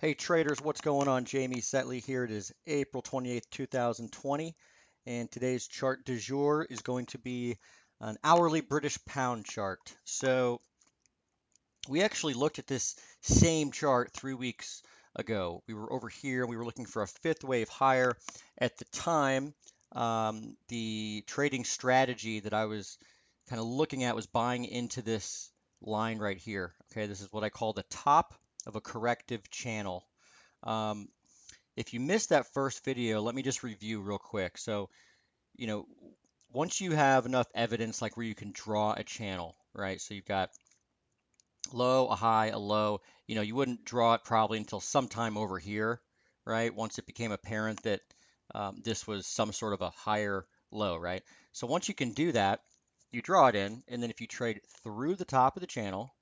Hey traders, what's going on? Jamie Saettele here. It is April 28th, 2020, and today's chart du jour is going to be an hourly British pound chart. So we actually looked at this same chart 3 weeks ago. We were over here and we were looking for a fifth wave higher. At the time, the trading strategy that I was kind of looking at was buying into this line right here. Okay, this is what I call the top of a corrective channel. Um, if you missed that first video, let me just review real quick. So, you know, once you have enough evidence like where you can draw a channel, right? So you've got low, a high, a low, you wouldn't draw it probably until sometime over here, right? Once it became apparent that this was some sort of a higher low, right? So once you can do that, you draw it in, and then if you trade through the top of the channel,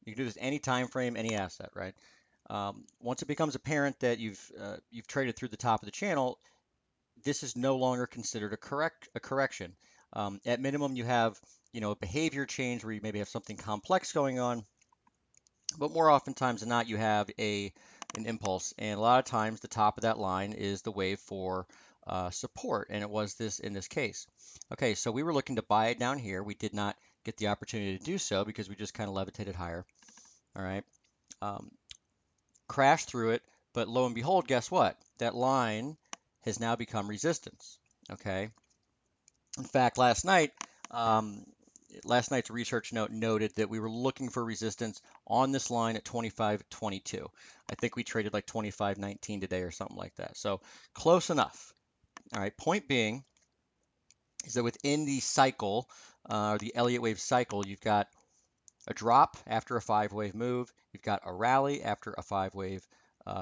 you can do this any time frame, any asset, right? Once it becomes apparent that you've traded through the top of the channel, this is no longer considered a correction. At minimum, you have a behavior change where you maybe have something complex going on, but more oftentimes than not, you have an impulse, and a lot of times the top of that line is the wave for support, and it was this in this case. Okay, so we were looking to buy it down here. We did not get the opportunity to do so because we just kind of levitated higher. All right. Um, Crashed through it, but lo and behold, guess what? That line has now become resistance. Okay. In fact, um, last night's research note noted that we were looking for resistance on this line at 25.22. I think we traded like 25.19 today or something like that. So close enough. All right. Point being is that within the cycle, the Elliott wave cycle, you've got a drop after a five-wave move. You've got a rally after a five-wave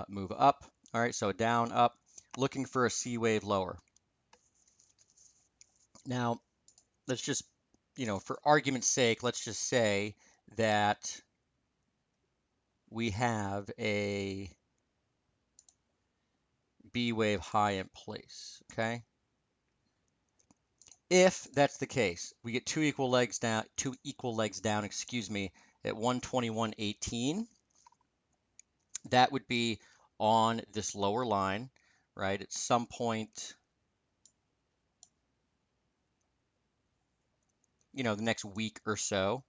move up. All right, so down, up, looking for a C wave lower. Now, let's just, for argument's sake, let's just say that we have a B wave high in place, okay? If that's the case, we get two equal legs down, excuse me, at 121.18. That would be on this lower line, right? At some point, the next week or so.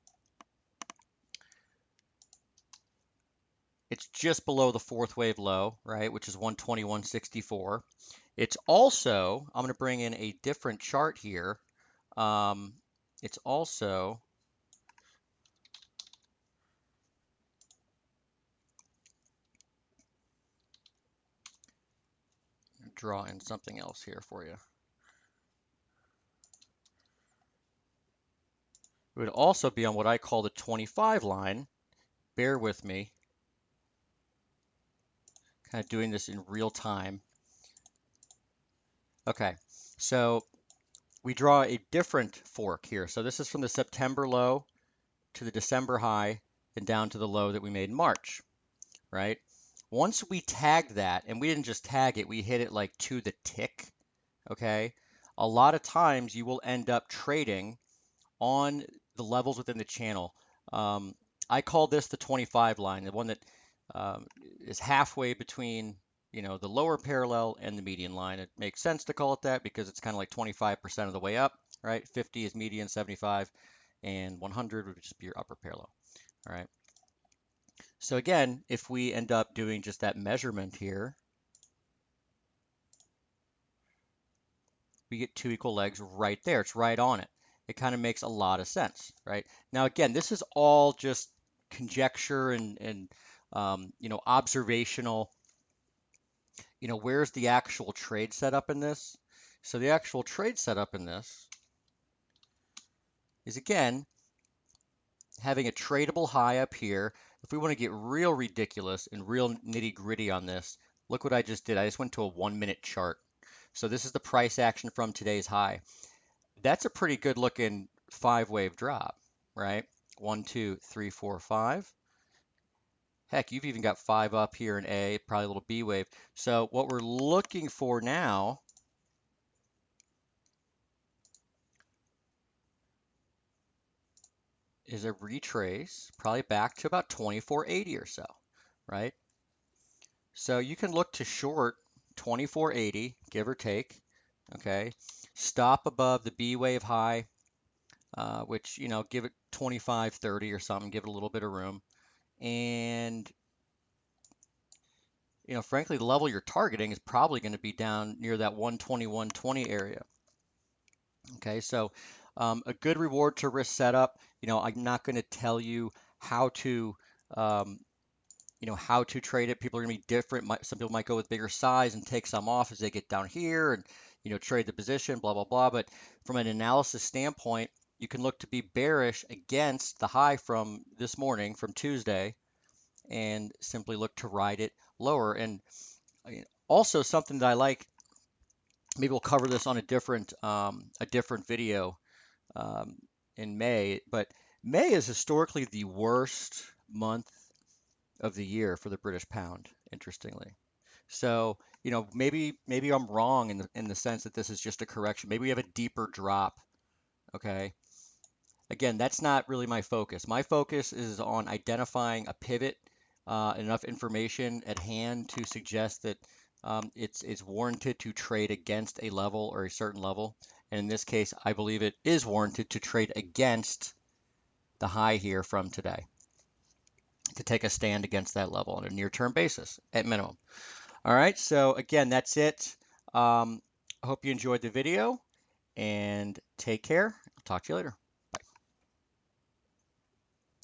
It's just below the fourth wave low, right, which is 121.64. It's also, I'm going to bring in a different chart here. It's also draw in something else here for you. It would also be on what I call the 25 line. Bear with me. Kind of doing this in real time. Okay, so we draw a different fork here. So this is from the September low to the December high and down to the low that we made in March, right? Once we tag that, and we didn't just tag it, we hit it like to the tick, okay? A lot of times you will end up trading on the levels within the channel. Um, I call this the 25 line, the one that is halfway between, the lower parallel and the median line. It makes sense to call it that because it's kind of like 25% of the way up, right? 50 is median, 75, and 100 would just be your upper parallel, all right? So again, if we end up doing just that measurement here, we get two equal legs right there. It's right on it. It kind of makes a lot of sense, right? Now, again, this is all just conjecture and observational. Where's the actual trade setup in this? So the actual trade setup in this is, again, having a tradable high up here. If we want to get real ridiculous and real nitty gritty on this, look what I just did. I just went to a 1-minute chart. So this is the price action from today's high. That's a pretty good looking five-wave drop, right? 1, 2, 3, 4, 5. Heck, you've even got 5 up here in A, probably a little B wave. So what we're looking for now is a retrace, probably back to about 2480 or so, right? So you can look to short 2480, give or take. Okay. Stop above the B wave high, which, give it 2530 or something, give it a little bit of room. And, frankly, the level you're targeting is probably going to be down near that 120, 120 area. Okay, so a good reward to risk setup. I'm not going to tell you how to, um, how to trade it. People are going to be different. Some people might go with bigger size and take some off as they get down here and, trade the position, blah, blah, blah. But from an analysis standpoint, you can look to be bearish against the high from this morning, from Tuesday, and simply look to ride it lower. And also something that I like, maybe we'll cover this on a different video um, in May, but May is historically the worst month of the year for the British pound, interestingly. So, maybe I'm wrong in the sense that this is just a correction. Maybe we have a deeper drop, okay? Again, that's not really my focus. My focus is on identifying a pivot, enough information at hand to suggest that it's warranted to trade against a level or a certain level. And in this case, I believe it is warranted to trade against the high here from today, to take a stand against that level on a near-term basis at minimum. All right, so again, that's it. I hope you enjoyed the video and take care. I'll talk to you later.